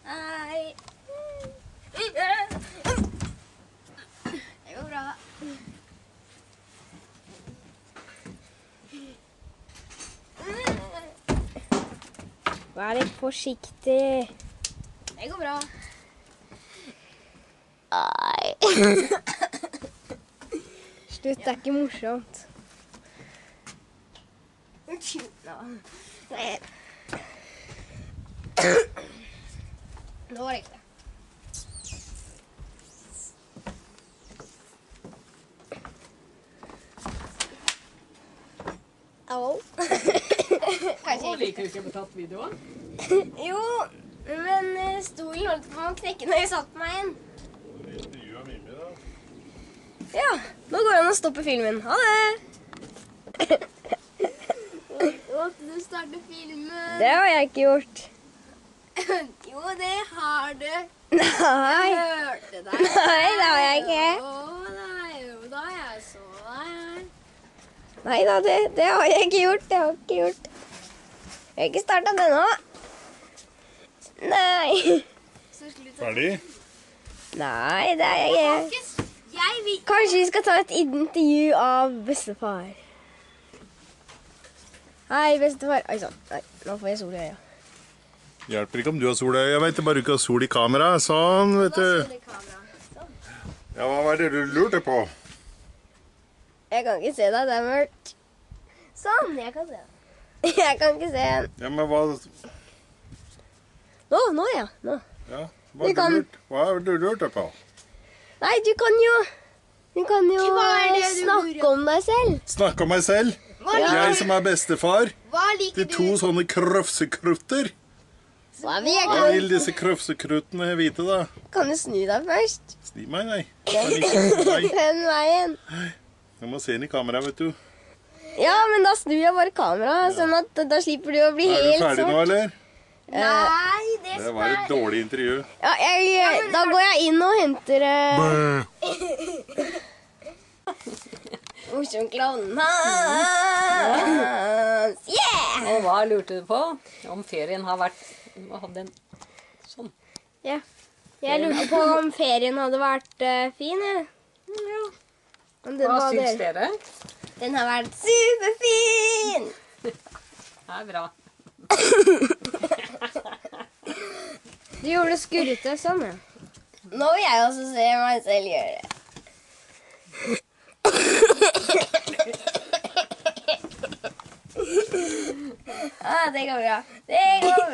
Nei. Det går bra. Vær litt forsiktig. Det går bra. Nei. Slutt, det er ikke morsomt. Nei. Nå var det ikke det. Au. Å, liker du ikke å få tatt videoen? Jo, men stolen holdt på å knekke når jeg satt meg inn. Ja, nå går det an å stoppe filmen. Ha det! Måtte du starte filmen? Det har jeg ikke gjort. Jo, det har du. Nei. Jeg hørte deg. Nei, det har jeg ikke. Å, nei, jo da, jeg så deg her. Nei da, det har jeg ikke gjort. Det har jeg ikke gjort. Jeg har ikke startet det nå. Nei. Så slutt. Ferdig? Nei, det er jeg ikke. Jeg vil... Kanskje vi skal ta et intervju av bestefar. Hei, bestefar. Oi, sånn. Nei, nå får jeg sol i øya. Hjelper ikke om du har sol i øya, vet du. Bare du ikke har sol i kamera. Sånn, vet du. Sånn. Ja, hva var det du lurte på? Jeg kan ikke se deg, det er mørkt. Sånn, jeg kan se det. Jeg kan ikke se en. Ja, men hva... Nå, ja. Nå. Ja, Vi kan- hva har du lurt på? Nei, du kan jo Hva er det du snakke lurer? om deg selv. Snakke om meg selv. Jeg som er bestefar. Hva liker De to sånne krøfsekrutter. Hva Hva vil disse krøfsekruttene vite da? Kan du snu deg først? Sni meg, nei. Nei. Den veien. Jeg må se inn i kamera, vet du. Ja, men da snur jeg bare kameraet, sånn at da slipper du å bli Er du helt ferdig nå, svart. eller? Nei, Det var et dårlig intervju. Ja, da går jeg inn og henter morsom klovn. Yeah! Og hva lurte du på? Om ferien har vært... Hadde en... Sånn. Ja. Jeg lurte på om ferien hadde vært fin, jeg. Ja. Men det Hva var syns dere. dere? Den har vært superfin! Det er bra. Du gjorde det skurrete sånn, ja. Nå vil jeg også se meg selv gjøre det. Det går bra. Det går